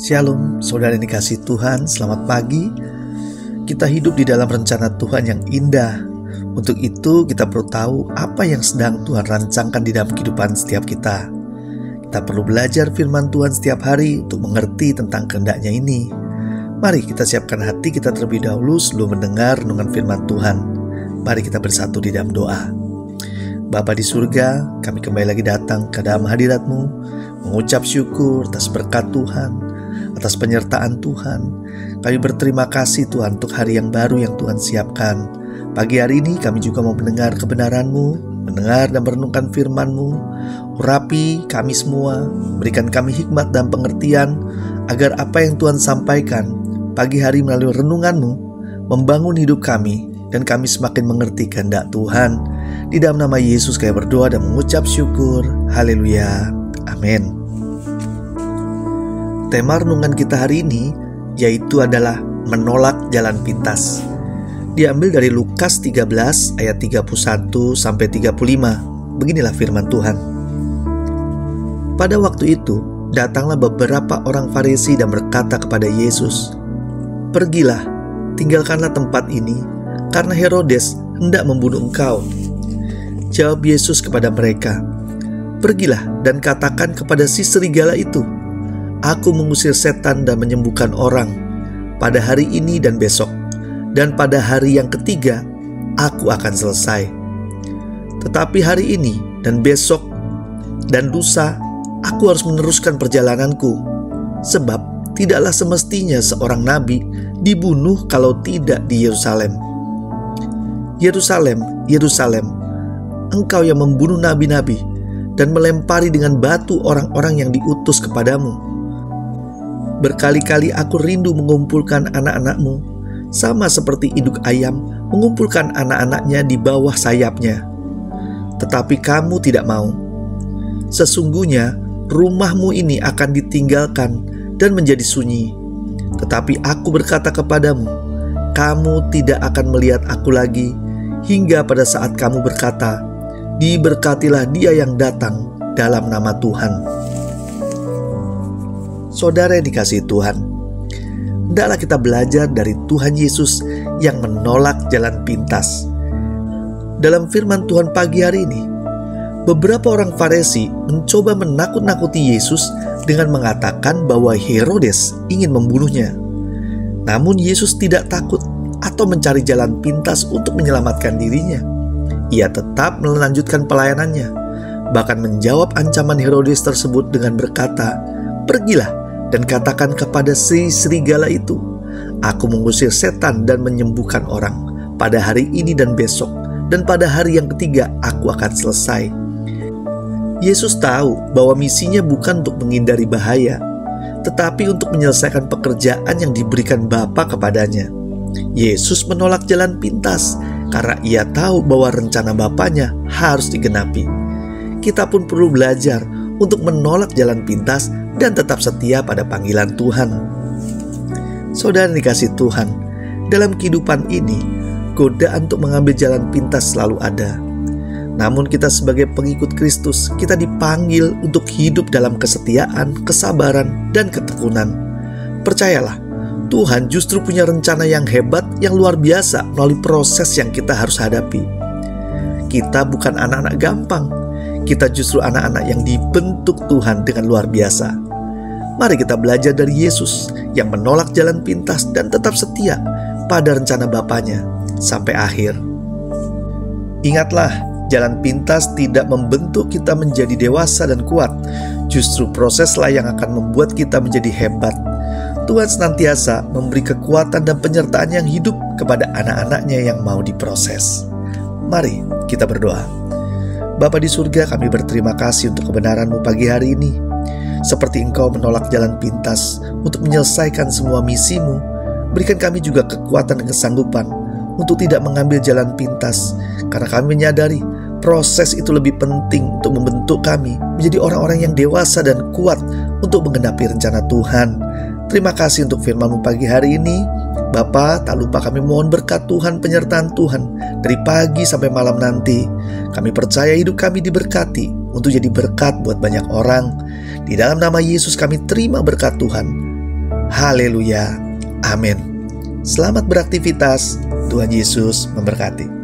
Shalom, saudara yang dikasihi Tuhan, selamat pagi. Kita hidup di dalam rencana Tuhan yang indah. Untuk itu kita perlu tahu apa yang sedang Tuhan rancangkan di dalam kehidupan setiap kita. Kita perlu belajar firman Tuhan setiap hari untuk mengerti tentang kehendak-Nya ini. Mari kita siapkan hati kita terlebih dahulu sebelum mendengar renungan firman Tuhan. Mari kita bersatu di dalam doa. Bapa di surga, kami kembali lagi datang ke dalam hadirat-Mu, mengucap syukur atas berkat Tuhan, atas penyertaan Tuhan. Kami berterima kasih Tuhan untuk hari yang baru yang Tuhan siapkan. Pagi hari ini kami juga mau mendengar kebenaran-Mu, mendengar dan merenungkan firman-Mu. Urapi kami semua, berikan kami hikmat dan pengertian, agar apa yang Tuhan sampaikan pagi hari melalui renungan-Mu membangun hidup kami, dan kami semakin mengerti kehendak Tuhan. Di dalam nama Yesus kami berdoa dan mengucap syukur. Haleluya. Amin. Tema renungan kita hari ini yaitu adalah menolak jalan pintas. Diambil dari Lukas 13 ayat 31 sampai 35. Beginilah firman Tuhan. Pada waktu itu, datanglah beberapa orang Farisi dan berkata kepada Yesus, "Pergilah, tinggalkanlah tempat ini, karena Herodes hendak membunuh engkau." Jawab Yesus kepada mereka, "Pergilah dan katakan kepada si serigala itu, Aku mengusir setan dan menyembuhkan orang pada hari ini dan besok, dan pada hari yang ketiga aku akan selesai. Tetapi hari ini dan besok dan lusa aku harus meneruskan perjalananku, sebab tidaklah semestinya seorang nabi dibunuh kalau tidak di Yerusalem. Yerusalem, Yerusalem, engkau yang membunuh nabi-nabi dan melempari dengan batu orang-orang yang diutus kepadamu. Berkali-kali aku rindu mengumpulkan anak-anakmu, sama seperti induk ayam mengumpulkan anak-anaknya di bawah sayapnya. Tetapi kamu tidak mau. Sesungguhnya rumahmu ini akan ditinggalkan dan menjadi sunyi. Tetapi aku berkata kepadamu, kamu tidak akan melihat aku lagi, hingga pada saat kamu berkata, diberkatilah dia yang datang dalam nama Tuhan." Saudara yang dikasihi Tuhan, hendaklah kita belajar dari Tuhan Yesus yang menolak jalan pintas. Dalam firman Tuhan pagi hari ini, beberapa orang Farisi mencoba menakut-nakuti Yesus dengan mengatakan bahwa Herodes ingin membunuhnya. Namun Yesus tidak takut atau mencari jalan pintas untuk menyelamatkan dirinya. Ia tetap melanjutkan pelayanannya, bahkan menjawab ancaman Herodes tersebut dengan berkata, "Pergilah dan katakan kepada si serigala itu, aku mengusir setan dan menyembuhkan orang pada hari ini dan besok, dan pada hari yang ketiga aku akan selesai." Yesus tahu bahwa misinya bukan untuk menghindari bahaya, tetapi untuk menyelesaikan pekerjaan yang diberikan Bapa kepadanya. Yesus menolak jalan pintas karena ia tahu bahwa rencana Bapanya harus digenapi. Kita pun perlu belajar untuk menolak jalan pintas dan tetap setia pada panggilan Tuhan. Saudara yang dikasihi Tuhan, dalam kehidupan ini, godaan untuk mengambil jalan pintas selalu ada. Namun kita sebagai pengikut Kristus, kita dipanggil untuk hidup dalam kesetiaan, kesabaran, dan ketekunan. Percayalah, Tuhan justru punya rencana yang hebat, yang luar biasa melalui proses yang kita harus hadapi. Kita bukan anak-anak gampang. Kita justru anak-anak yang dibentuk Tuhan dengan luar biasa. Mari kita belajar dari Yesus yang menolak jalan pintas dan tetap setia pada rencana Bapanya sampai akhir. Ingatlah, jalan pintas tidak membentuk kita menjadi dewasa dan kuat. Justru proseslah yang akan membuat kita menjadi hebat. Tuhan senantiasa memberi kekuatan dan penyertaan yang hidup kepada anak-anaknya yang mau diproses. Mari kita berdoa. Bapa di surga, kami berterima kasih untuk kebenaran-Mu pagi hari ini. Seperti Engkau menolak jalan pintas untuk menyelesaikan semua misi-Mu, berikan kami juga kekuatan dan kesanggupan untuk tidak mengambil jalan pintas, karena kami menyadari proses itu lebih penting untuk membentuk kami menjadi orang-orang yang dewasa dan kuat untuk menggenapi rencana Tuhan. Terima kasih untuk firman-Mu pagi hari ini. Bapa, tak lupa kami mohon berkat Tuhan, penyertaan Tuhan dari pagi sampai malam nanti. Kami percaya hidup kami diberkati untuk jadi berkat buat banyak orang. Di dalam nama Yesus kami terima berkat Tuhan. Haleluya. Amin. Selamat beraktivitas. Tuhan Yesus memberkati.